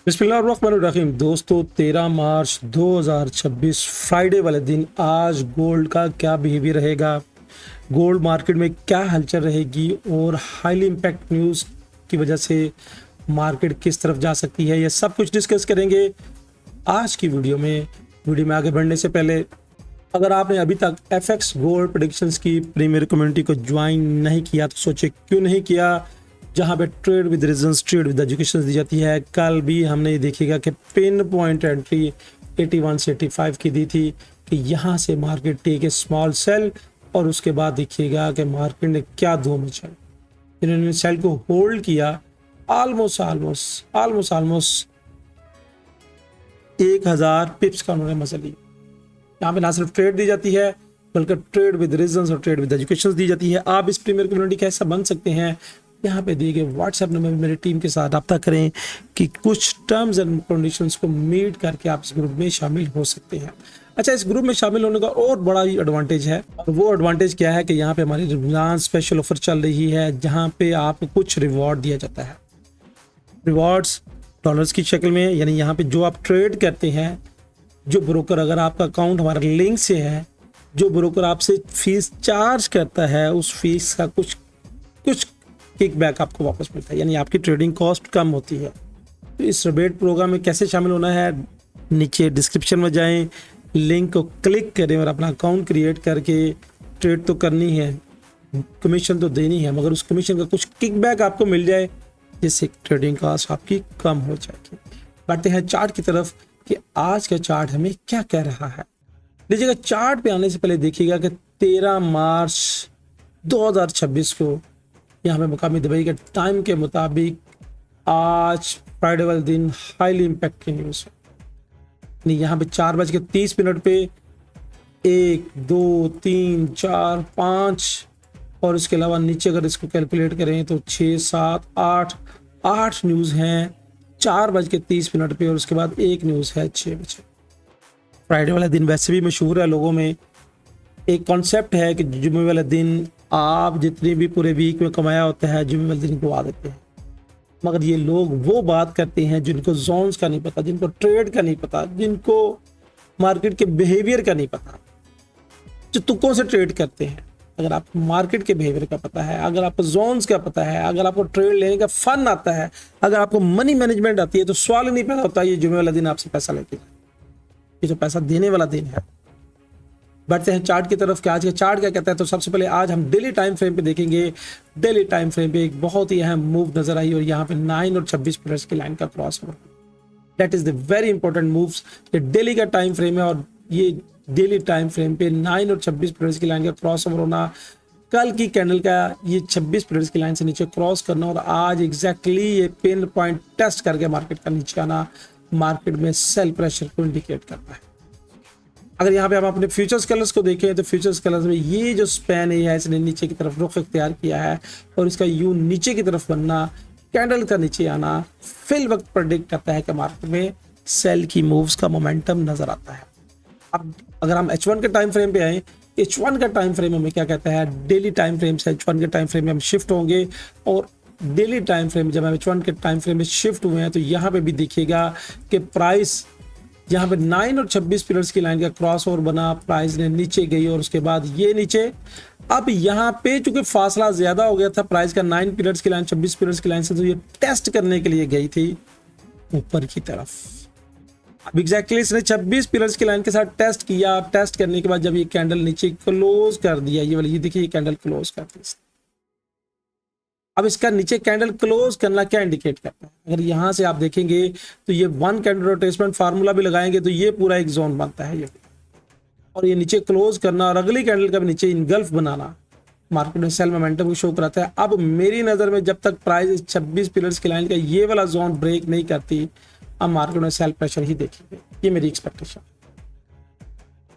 बिस्मिल्लाहिर्रहमानिर्रहीम। दोस्तों 13 मार्च 2026 फ्राइडे वाले दिन आज गोल्ड का क्या बिहेवियर रहेगा, गोल्ड मार्केट में क्या हलचल रहेगी और हाईली इम्पैक्ट न्यूज़ की वजह से मार्केट किस तरफ जा सकती है, ये सब कुछ डिस्कस करेंगे आज की वीडियो में आगे बढ़ने से पहले अगर आपने अभी तक एफएक्स गोल्ड प्रेडिक्शंस की प्रीमियर कम्युनिटी को ज्वाइन नहीं किया तो सोचे क्यों नहीं किया, जहां पे trade with reasons, trade with education दी जाती है। कल भी हमने ये देखिएगा कि पिन पॉइंट एंट्री 81 से 85 की दी थी कि यहां से market take a small sale और उसके बाद देखिएगा कि मार्केट ने क्या धूम मचाई। जिन्होंने सेल को होल्ड किया ऑलमोस्ट 1000 पिप्स का उन्होंने मजा लिया। यहाँ पे ना सिर्फ ट्रेड दी जाती है बल्कि ट्रेड विद रीजंस और ट्रेड विद एजुकेशन दी जाती है। आप इस प्रीमियर कम्युनिटी का हिस्सा बन सकते हैं। यहाँ पे दिए गए व्हाट्सएप नंबर मेरी टीम के साथ रब्ता करें कि कुछ टर्म्स एंड कंडीशंस को मीट करके आप इस ग्रुप में शामिल हो सकते हैं। अच्छा, इस ग्रुप में शामिल होने का और बड़ा ही एडवांटेज है, और वो एडवांटेज क्या है कि यहाँ पे हमारी रमजान स्पेशल ऑफर चल रही है जहाँ पे आपको कुछ रिवॉर्ड दिया जाता है। रिवॉर्ड्स डॉलर्स की शक्ल में, यानी यहाँ पे जो आप ट्रेड करते हैं, जो ब्रोकर, अगर आपका अकाउंट हमारे लिंक से है, जो ब्रोकर आपसे फीस चार्ज करता है उस फीस का कुछ किकबैक आपको वापस मिलता है, यानी आपकी ट्रेडिंग कॉस्ट कम होती है। तो इस रिबेट प्रोग्राम में कैसे शामिल होना है, नीचे डिस्क्रिप्शन में जाएं, लिंक को क्लिक करें और अपना अकाउंट क्रिएट करके ट्रेड तो करनी है, कमीशन तो देनी है, मगर उस कमीशन का कुछ किकबैक आपको मिल जाए जिससे ट्रेडिंग कॉस्ट आपकी कम हो जाएगी। बढ़ते हैं चार्ट की तरफ कि आज का चार्ट हमें क्या कह रहा है। लीजिएगा, चार्ट पे आने से पहले देखिएगा कि 13 मार्च 2026 को यहाँ पे मुकामी दुबई के टाइम के मुताबिक आज फ्राइडे वाले दिन हाईली इम्पैक्ट की न्यूज़ है। यहाँ पे 4:30 पे 1, 2, 3, 4, 5 और इसके अलावा नीचे अगर इसको कैलकुलेट करें तो 6, 7, 8 न्यूज़ हैं 4:30 पे, और उसके बाद एक न्यूज़ है 6 बजे। फ्राइडे वाला दिन वैसे भी मशहूर है, लोगों में एक कॉन्सेप्ट है कि जुम्मे वाले दिन आप जितनी भी पूरे वीक में कमाया होता है जुम्मे वाले दिन गवा देते हैं। मगर ये लोग वो बात करते हैं जिनको जोन्स का नहीं पता, जिनको ट्रेड का नहीं पता, जिनको मार्केट के बिहेवियर का नहीं पता, जो तुक्कों से ट्रेड करते हैं। अगर आपको मार्केट के बिहेवियर का पता है, अगर आपको जोन्स का पता है, अगर आपको ट्रेड लेने का फन आता है, अगर आपको मनी मैनेजमेंट आती है, तो सवाल ही नहीं पैदा होता ये जुम्मे वाला दिन आपसे पैसा लेके जाए। ये तो पैसा देने वाला दिन है। बढ़ते हैं चार्ट की तरफ कि आज का चार्ट क्या कहता है। तो सबसे पहले आज हम डेली टाइम फ्रेम पे देखेंगे। डेली टाइम फ्रेम पे एक बहुत ही अहम मूव नजर आई और यहाँ पे 9 और 26 मिनट्स की लाइन का cross over, that is the very important moves. ये डेली का टाइम फ्रेम है और ये डेली टाइम फ्रेम पे 9 और 26 मिनट्स की लाइन का क्रॉस ओवर होना, कल की कैंडल का ये 26 मिनट्स की लाइन से नीचे क्रॉस करना और आज एग्जैक्टली ये पिन पॉइंट टेस्ट करके मार्केट का नीचे आना मार्केट में सेल प्रेशर को इंडिकेट करता है। अगर यहाँ पे हम अपने फ्यूचर्स कलर्स को देखें तो फ्यूचर्स कलर्स में ये जो स्पैन है इसने नीचे की तरफ रुख इख्तियार किया है और इसका यू नीचे की तरफ बनना, कैंडल का नीचे आना फिल वक्त प्रेडिक्ट करता है कि मार्केट में सेल की मूव्स का मोमेंटम नजर आता है। अब अगर हम H1 के टाइम फ्रेम पे आए, H1 का टाइम फ्रेम हमें क्या कहता है, डेली टाइम फ्रेम से H1 के टाइम फ्रेम में हम शिफ्ट होंगे और डेली टाइम फ्रेम जब हम H1 के टाइम फ्रेम में शिफ्ट हुए हैं तो यहाँ पे भी देखिएगा कि प्राइस यहाँ पे 9 और 26 पीरियड्स की लाइन का क्रॉस ओवर बना, प्राइस ने नीचे गई और उसके बाद ये नीचे। अब यहाँ पे चूंकि फासला ज्यादा हो गया था प्राइस का 9 पीरियड्स की लाइन 26 पीरियड्स की लाइन से, तो ये टेस्ट करने के लिए गई थी ऊपर की तरफ। अब एग्जैक्टली इसने 26 पीरियड्स की लाइन के साथ टेस्ट किया। टेस्ट करने के बाद जब ये कैंडल नीचे क्लोज कर दिया, ये वाली, ये देखिए ये कैंडल क्लोज कर दी। अब इसका नीचे कैंडल क्लोज करना क्या इंडिकेट करता है, अगर यहां से आप देखेंगे तो ये 1 कैंडल रोटेशनल फार्मूला भी लगाएंगे तो ये पूरा एक जोन बनता है ये, और ये नीचे क्लोज करना और अगली कैंडल का भी नीचे इनगल्फ बनाना मार्केट में सेल मोमेंटम को शो कराता है। अब मेरी नजर में जब तक प्राइस 26 पीरियड्स की लाइन का ये वाला जोन ब्रेक नहीं करती, अब मार्केट में सेल प्रेशर ही देखेंगे, ये मेरी एक्सपेक्टेशन।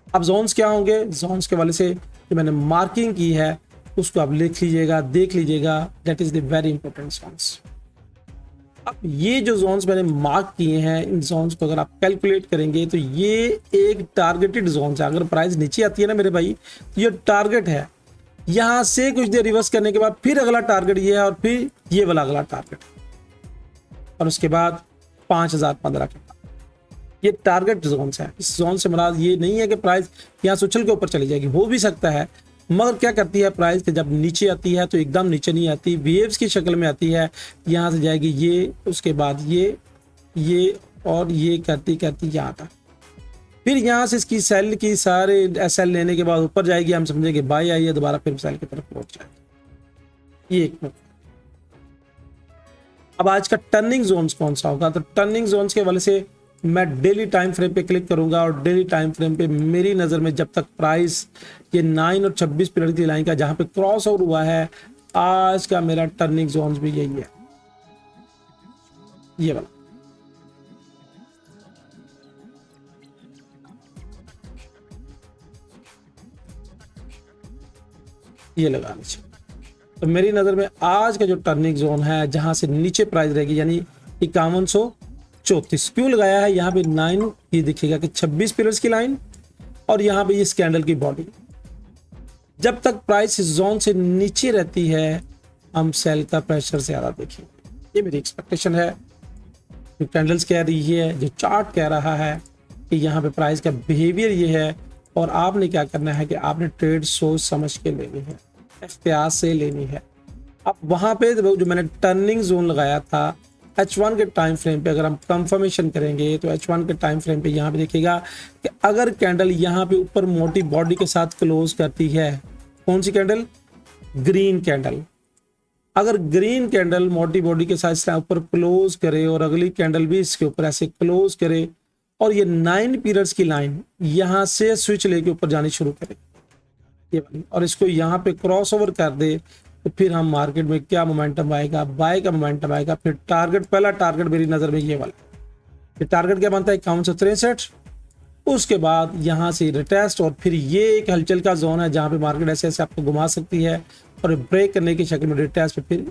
अब जोन्स क्या होंगे, जोन्स के वाले से जो मैंने मार्किंग की है उसको आप लिख लीजिएगा, देख लीजिएगा, that is the very important zones. अब ये जो जोन्स मैंने मार्क किए हैं, इन जोन्स को अगर आप कैलकुलेट करेंगे तो ये एक टारगेटेड जोन है। अगर प्राइस नीचे आती है ना मेरे भाई, तो ये टारगेट है, यहां से कुछ देर रिवर्स करने के बाद फिर अगला टारगेट ये है और फिर ये वाला अगला टारगेट, और उसके बाद 5015 के पास। ये टारगेट जोन है। इस जोन से मुराद ये नहीं है कि प्राइस यहाँ से उछल के ऊपर चली जाएगी, हो भी सकता है, मगर क्या करती है प्राइस के जब नीचे आती है तो एकदम नीचे नहीं आती, वेव्स की शक्ल में आती है। यहाँ से जाएगी ये, उसके बाद ये और ये करती करती यहाँ तक, फिर यहाँ से इसकी सेल की सारे सेल लेने के बाद ऊपर जाएगी, हम समझेंगे बाई आई है, दोबारा फिर सेल की तरफ पहुंच जाएगी। ये एक। अब आज का टर्निंग जोन कौन सा होगा, तो टर्निंग जोन के वाले से मैं डेली टाइम फ्रेम पे क्लिक करूंगा और डेली टाइम फ्रेम पे मेरी नज़र में जब तक प्राइस ये 9 और 26 पीरियड की लाइन का जहां पे क्रॉस ओवर हुआ है, आज का मेरा टर्निंग जोन भी यही है, ये वाला। ये लगा लीजिए। तो मेरी नज़र में आज का जो टर्निंग जोन है जहां से नीचे प्राइस रहेगी, यानी 5134 क्यों लगाया है, यहाँ पे 9 ये दिखेगा कि 26 पीरियड्स की लाइन और यहाँ पे ये कैंडल की बॉडी। जब तक प्राइस इस जोन से नीचे रहती है हम सेल का प्रेशर ज्यादा देखेंगे, ये मेरी एक्सपेक्टेशन है। जो कैंडल्स कह रही है, जो चार्ट कह रहा है कि यहाँ पे प्राइस का बिहेवियर ये है, और आपने क्या करना है कि आपने ट्रेड सोच समझ के लेनी है, एहतियात से लेनी है। अब वहाँ पे जो मैंने टर्निंग जोन लगाया था H1 के टाइम फ्रेम पे, अगर हम कंफर्मेशन करेंगे तो H1 के टाइम फ्रेम पे यहाँ पे देखिएगा कि अगर कैंडल यहाँ पे ऊपर मोटी बॉडी के साथ क्लोज करती है, कौन सी कैंडल, ग्रीन कैंडल, अगर ग्रीन कैंडल मोटी बॉडी के साथ ऊपर क्लोज करे और अगली कैंडल भी इसके ऊपर ऐसे क्लोज करे और ये 9 पीरियड्स की लाइन यहाँ से स्विच लेके ऊपर जानी शुरू करे ये वाली, और इसको यहाँ पे क्रॉस ओवर कर दे, तो फिर हम मार्केट में क्या मोमेंटम आएगा, बाय का मोमेंटम आएगा। फिर टारगेट, पहला टारगेट मेरी नजर में ये वाला, ये टारगेट क्या बनता है 5163, उसके बाद यहाँ से रिटेस्ट, और फिर ये एक हलचल का जोन है जहाँ पे मार्केट ऐसे ऐसे आपको घुमा सकती है और ब्रेक करने की शक्ल में रिटेस्ट पे फिर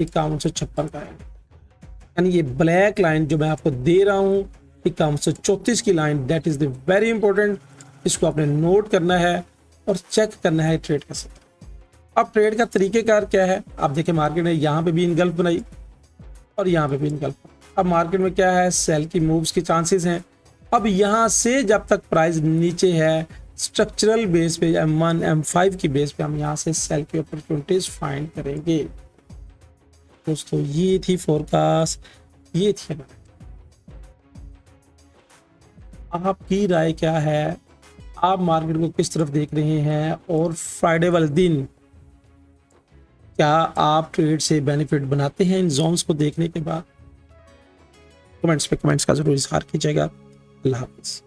5156 का है। यानी ये ब्लैक लाइन जो मैं आपको दे रहा हूँ 5134 की line, that is the very important, इसको आपने नोट करना है और चेक करना है ट्रेड कैसे। अब ट्रेड का तरीकेकार क्या है, आप देखिए मार्केट ने यहाँ पे भी इनगल्फ बनाई और यहाँ पे भी इनगल्फ। अब मार्केट में क्या है, सेल की मूव्स के चांसेस हैं। अब यहाँ से जब तक प्राइस नीचे है, स्ट्रक्चरल बेस पे M1 M5 की बेस पे हम यहाँ से सेल की अपॉर्चुनिटीज फाइंड करेंगे। दोस्तों ये थी फोरकास्ट, ये थी। आपकी राय क्या है, आप मार्केट को किस तरफ देख रहे हैं, और फ्राइडे वाले दिन क्या आप ट्रेड से बेनिफिट बनाते हैं इन जोन्स को देखने के बाद? कमेंट्स पे कमेंट्स का जरूर इजहार कीजिएगा। अल्लाह हाफिज़।